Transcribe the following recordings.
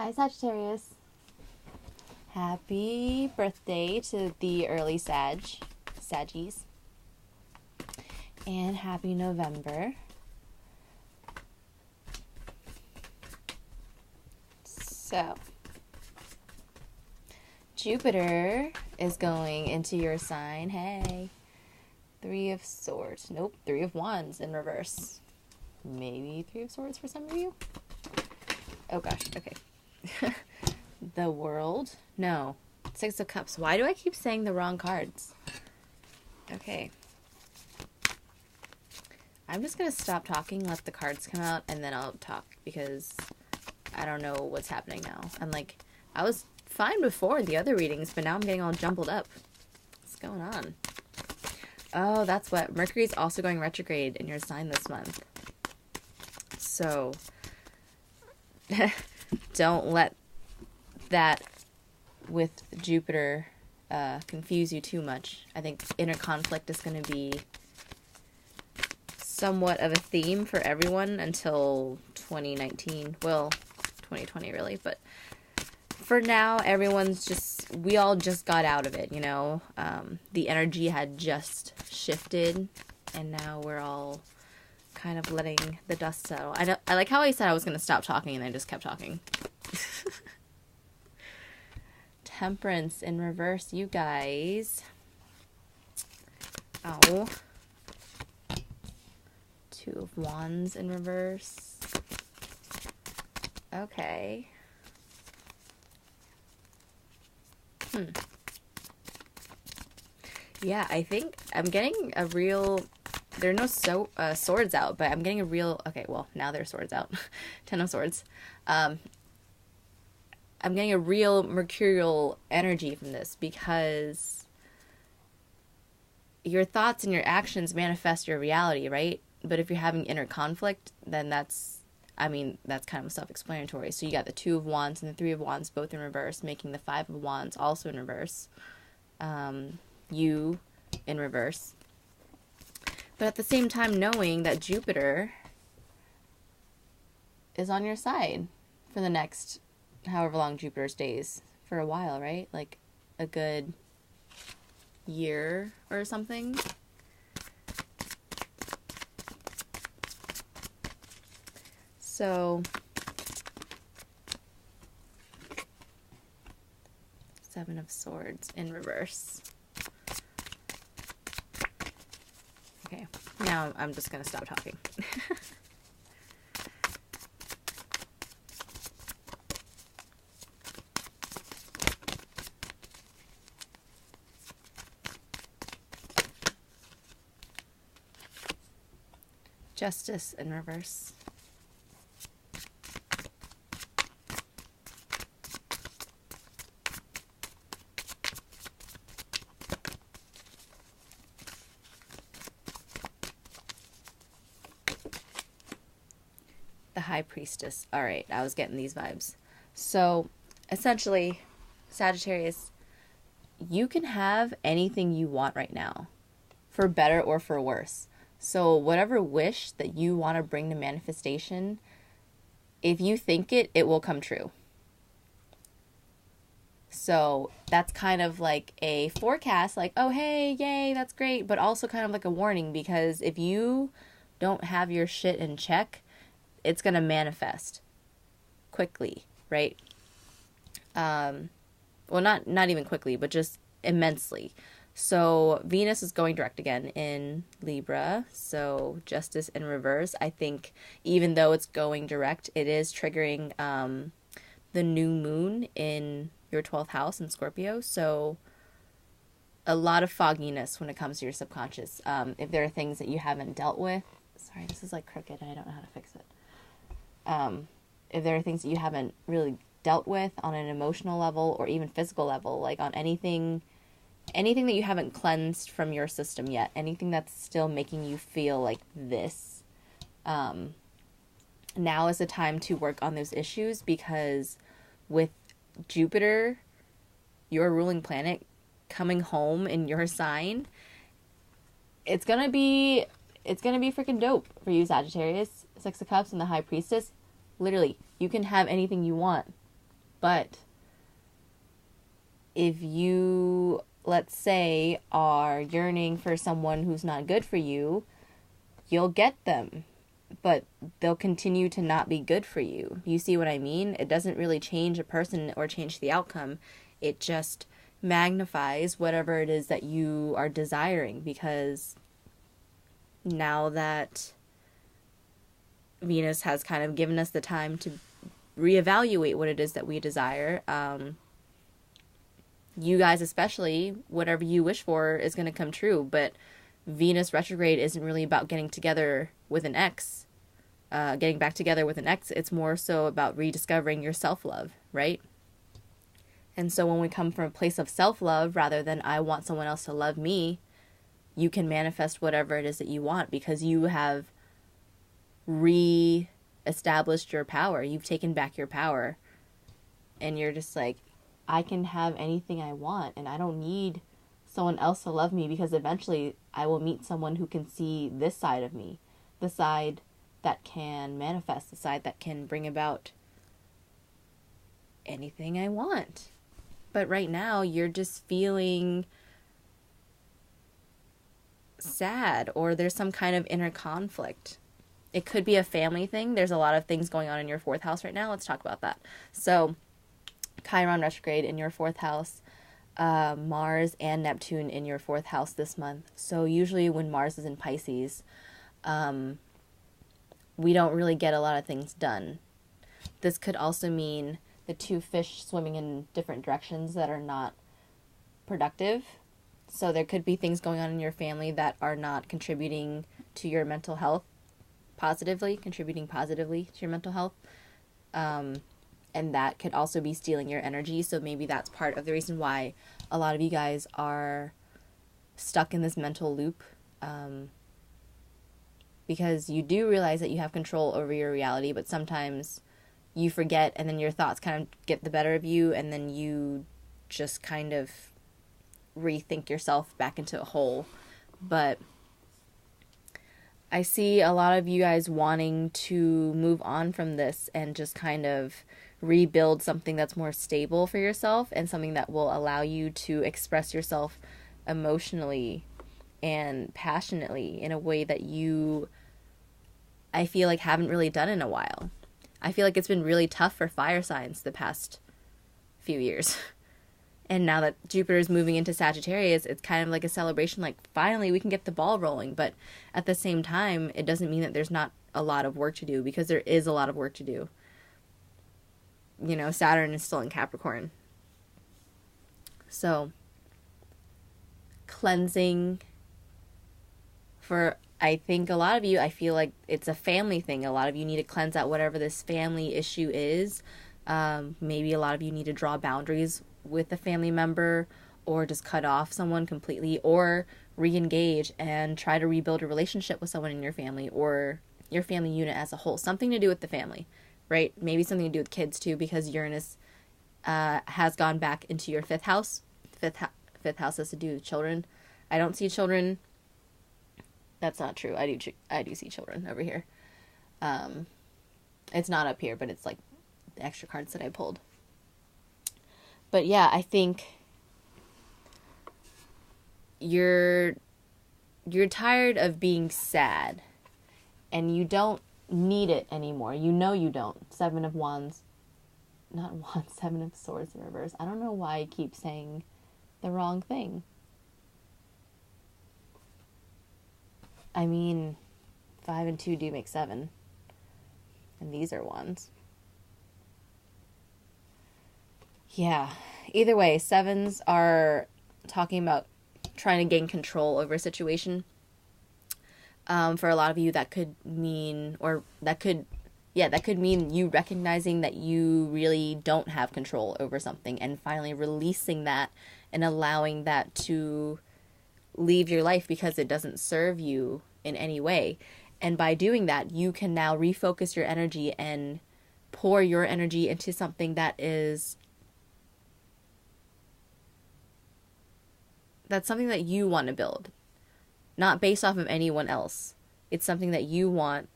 Hi, Sagittarius. Happy birthday to the early Saggies. And happy November. So, Jupiter is going into your sign. Hey. 3 of Swords. Nope, 3 of Wands in reverse. Maybe 3 of Swords for some of you? Oh gosh, okay. The World? No. 6 of Cups. Why do I keep saying the wrong cards? Okay. I'm just going to stop talking, let the cards come out, and then I'll talk because I don't know what's happening now. I was fine before the other readings, but now I'm getting all jumbled up. What's going on? Oh, that's what. Mercury's also going retrograde in your sign this month. So, don't let that with Jupiter confuse you too much. I think inner conflict is going to be somewhat of a theme for everyone until 2019. Well, 2020 really, but for now, we all just got out of it, you know? The energy had just shifted, and now we're all kind of letting the dust settle. I like how I said I was going to stop talking, and I just kept talking. Temperance in reverse, you guys. Oh. 2 of Wands in reverse. Okay. Yeah, I think I'm getting a real... There are no swords out, but I'm getting a real... Okay, well, now there's swords out. 10 of Swords. I'm getting a real mercurial energy from this because your thoughts and your actions manifest your reality, right? But if you're having inner conflict, then that's kind of self-explanatory. So you got the 2 of Wands and the 3 of Wands both in reverse, making the 5 of Wands also in reverse. You in reverse. But at the same time, knowing that Jupiter is on your side for the next however long Jupiter stays, for a while, right? Like a good year or something. So, 7 of Swords in reverse. Okay, now I'm just going to stop talking. Justice in reverse. The High Priestess. All right, I was getting these vibes. So, essentially, Sagittarius, you can have anything you want right now, for better or for worse. So, whatever wish that you want to bring to manifestation, if you think it, it will come true. So, that's kind of like a forecast, like, oh, hey, yay, that's great, but also kind of like a warning, because if you don't have your shit in check, it's going to manifest quickly, right? Well, not even quickly, but just immensely. So Venus is going direct again in Libra. So Justice in reverse. I think even though it's going direct, it is triggering the new moon in your 12th house in Scorpio. So a lot of fogginess when it comes to your subconscious. If there are things that you haven't dealt with. Sorry, this is like crooked and I don't know how to fix it. If there are things that you haven't really dealt with on an emotional level or even physical level, like on anything that you haven't cleansed from your system yet, anything that's still making you feel like this, now is the time to work on those issues, because with Jupiter, your ruling planet, coming home in your sign, it's gonna be freaking dope for you, Sagittarius. 6 of Cups and the High Priestess. Literally, you can have anything you want. But if you, let's say, are yearning for someone who's not good for you, you'll get them, but they'll continue to not be good for you. You see what I mean? It doesn't really change a person or change the outcome. It just magnifies whatever it is that you are desiring, because now that Venus has kind of given us the time to reevaluate what it is that we desire, you guys especially, whatever you wish for is going to come true. But Venus retrograde isn't really about getting together with an ex, getting back together with an ex. It's more so about rediscovering your self-love, right? And so when we come from a place of self-love rather than I want someone else to love me, you can manifest whatever it is that you want, because you have re-established your power. You've taken back your power. And you're just like, I can have anything I want, and I don't need someone else to love me, because eventually I will meet someone who can see this side of me, the side that can manifest, the side that can bring about anything I want. But right now you're just feeling sad, or there's some kind of inner conflict. It could be a family thing. There's a lot of things going on in your 4th house right now. Let's talk about that. So Chiron retrograde in your 4th house, Mars and Neptune in your 4th house this month. So usually when Mars is in Pisces, we don't really get a lot of things done. This could also mean the 2 fish swimming in different directions that are not productive. So there could be things going on in your family that are not contributing to your mental health contributing positively to your mental health. And that could also be stealing your energy. So maybe that's part of the reason why a lot of you guys are stuck in this mental loop. Because you do realize that you have control over your reality, but sometimes you forget, and then your thoughts kind of get the better of you, and then you just kind of rethink yourself back into a hole. But I see a lot of you guys wanting to move on from this and just kind of rebuild something that's more stable for yourself, and something that will allow you to express yourself emotionally and passionately in a way that you, I feel like, haven't really done in a while. I feel like it's been really tough for fire signs the past few years. And now that Jupiter is moving into Sagittarius, it's kind of like a celebration, like finally we can get the ball rolling. But at the same time, it doesn't mean that there's not a lot of work to do, because there is a lot of work to do. You know, Saturn is still in Capricorn. So, cleansing for, I think a lot of you, I feel like it's a family thing. A lot of you need to cleanse out whatever this family issue is. Maybe a lot of you need to draw boundaries with a family member, or just cut off someone completely, or re-engage and try to rebuild a relationship with someone in your family, or your family unit as a whole. Something to do with the family, right? Maybe something to do with kids too, because Uranus has gone back into your 5th house. Fifth house has to do with children. I don't see children. That's not true. I do see children over here. It's not up here, but it's like the extra cards that I pulled. But yeah, I think you're tired of being sad, and you don't need it anymore. You know you don't. 7 of Wands. Not Wands, 7 of Swords in reverse. I don't know why I keep saying the wrong thing. I mean, 5 and 2 do make 7. And these are Wands. Yeah. Either way, 7s are talking about trying to gain control over a situation. For a lot of you, that could mean, that could mean you recognizing that you really don't have control over something, and finally releasing that and allowing that to leave your life because it doesn't serve you in any way. And by doing that, you can now refocus your energy and pour your energy into something that's something that you want to build, not based off of anyone else. It's something that you want.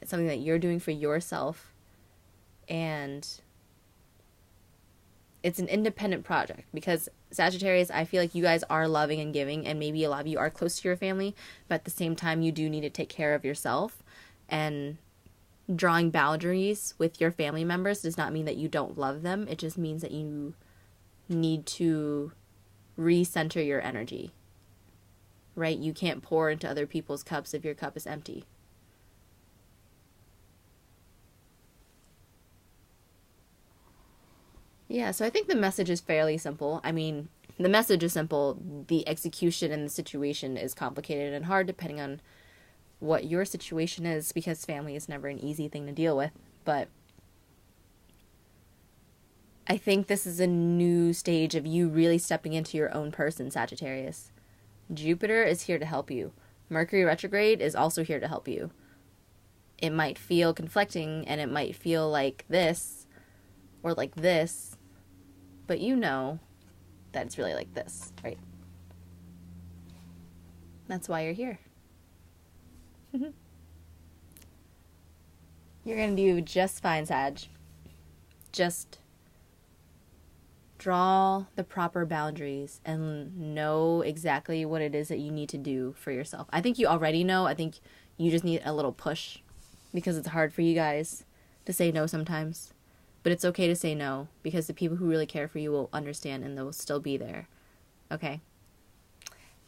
It's something that you're doing for yourself. And it's an independent project, because Sagittarius, I feel like you guys are loving and giving, and maybe a lot of you are close to your family, but at the same time, you do need to take care of yourself. And drawing boundaries with your family members does not mean that you don't love them. It just means that you need to recenter your energy, right? You can't pour into other people's cups if your cup is empty. Yeah, so I think the message is fairly simple. I mean, the message is simple. The execution and the situation is complicated and hard depending on what your situation is, because family is never an easy thing to deal with. But I think this is a new stage of you really stepping into your own person, Sagittarius. Jupiter is here to help you. Mercury retrograde is also here to help you. It might feel conflicting and it might feel like this or like this, but you know that it's really like this, right? That's why you're here. You're going to do just fine, Sag. Just draw the proper boundaries and know exactly what it is that you need to do for yourself. I think you already know. I think you just need a little push, because it's hard for you guys to say no sometimes. But it's okay to say no, because the people who really care for you will understand and they'll still be there. Okay?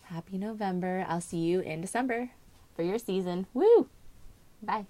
Happy November. I'll see you in December for your season. Woo! Bye.